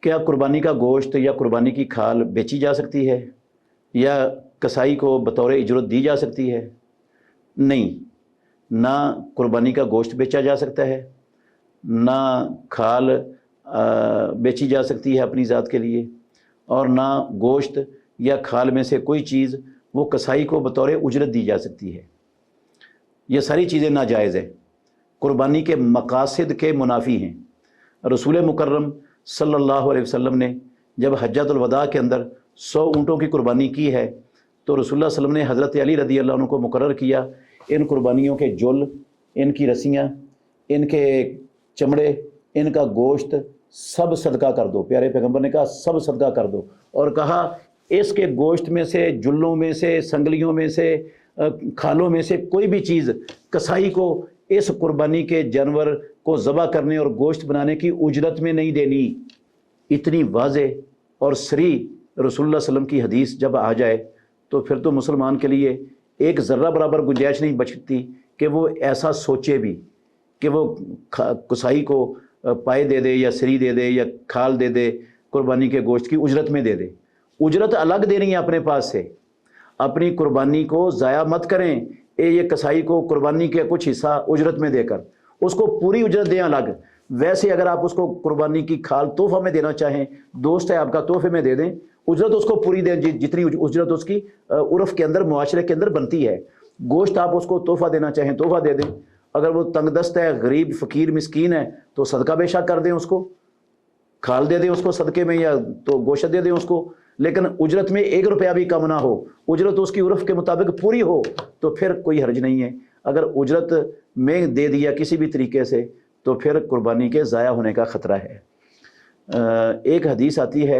کیا قربانی کا گوشت یا قربانی کی کھال بیچی جا سکتی ہے یا کسائی کو بطور اجرت دی جا سکتی ہے؟ نہیں، نہ قربانی کا گوشت بیچا جا سکتا ہے، نہ کھال بیچی جا سکتی ہے اپنی ذات کے لیے، اور نہ گوشت یا کھال میں سے کوئی چیز وہ کسائی کو بطور اجرت دی جا سکتی ہے۔ یہ ساری چیزیں ناجائز ہیں، قربانی کے مقاصد کے منافی ہیں۔ رسول مکرم صلی اللہ علیہ وسلم نے جب حجۃ الوداع کے اندر 100 اونٹوں کی قربانی کی ہے تو رسول اللہ صلی اللہ علیہ وسلم نے حضرت علی رضی اللہ عنہ کو مقرر کیا، ان قربانیوں کے جل، ان کی رسیاں، ان کے چمڑے، ان کا گوشت سب صدقہ کر دو۔ پیارے پیغمبر نے کہا سب صدقہ کر دو، اور کہا اس کے گوشت میں سے، جلوں میں سے، سنگلیوں میں سے، کھالوں میں سے کوئی بھی چیز کسائی کو اس قربانی کے جانور کو ذبح کرنے اور گوشت بنانے کی اجرت میں نہیں دینی۔ اتنی واضح اور صریح رسول اللہ صلی اللہ علیہ وسلم کی حدیث جب آ جائے تو پھر تو مسلمان کے لیے ایک ذرہ برابر گنجائش نہیں بچتی کہ وہ ایسا سوچے بھی کہ وہ کسائی کو پائے دے دے یا سری دے دے یا کھال دے دے، قربانی کے گوشت کی اجرت میں دے دے۔ اجرت الگ دینی ہے اپنے پاس سے، اپنی قربانی کو ضائع مت کریں۔ یہ کسائی کو قربانی کے کچھ حصہ اجرت میں دے کر اس کو پوری اجرت دیں الگ۔ ویسے اگر آپ اس کو قربانی کی کھال تحفہ میں دینا چاہیں، دوست ہے آپ کا، تحفے میں دے دیں، اجرت اس کو پوری دیں جتنی اجرت اس کی عرف کے اندر، معاشرے کے اندر بنتی ہے۔ گوشت آپ اس کو تحفہ دینا چاہیں تحفہ دے دیں، اگر وہ تنگ دست ہے، غریب، فقیر، مسکین ہے تو صدقہ بے شک کر دیں، اس کو کھال دے دیں اس کو صدقے میں، یا تو گوشت دے دیں اس کو، لیکن اجرت میں 1 روپیہ بھی کم نہ ہو، اجرت اس کی عرف کے مطابق پوری ہو تو پھر کوئی حرج نہیں ہے۔ اگر اجرت میں دے دیا کسی بھی طریقے سے تو پھر قربانی کے ضائع ہونے کا خطرہ ہے۔ ایک حدیث آتی ہے،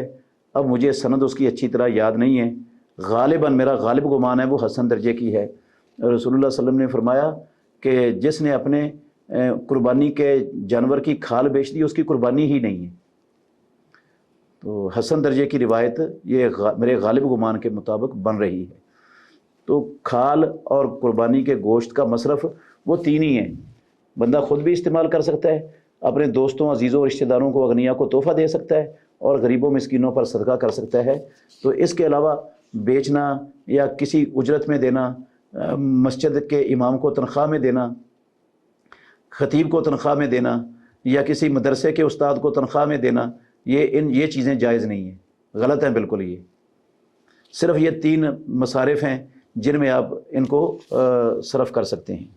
اب مجھے سند اس کی اچھی طرح یاد نہیں ہے، غالباً میرا غالب گمان ہے وہ حسن درجے کی ہے۔ رسول اللہ صلی اللہ علیہ وسلم نے فرمایا کہ جس نے اپنے قربانی کے جانور کی کھال بیچ دی اس کی قربانی ہی نہیں ہے۔ تو حسن درجے کی روایت یہ میرے غالب گمان کے مطابق بن رہی ہے۔ تو کھال اور قربانی کے گوشت کا مصرف وہ 3 ہی ہیں، بندہ خود بھی استعمال کر سکتا ہے، اپنے دوستوں، عزیزوں، رشتہ داروں کو، اغنیاء کو تحفہ دے سکتا ہے، اور غریبوں مسکینوں پر صدقہ کر سکتا ہے۔ تو اس کے علاوہ بیچنا یا کسی اجرت میں دینا، مسجد کے امام کو تنخواہ میں دینا، خطیب کو تنخواہ میں دینا، یا کسی مدرسے کے استاد کو تنخواہ میں دینا، یہ چیزیں جائز نہیں ہیں، غلط ہیں بالکل۔ یہ صرف یہ 3 مصارف ہیں جن میں آپ ان کو صرف کر سکتے ہیں۔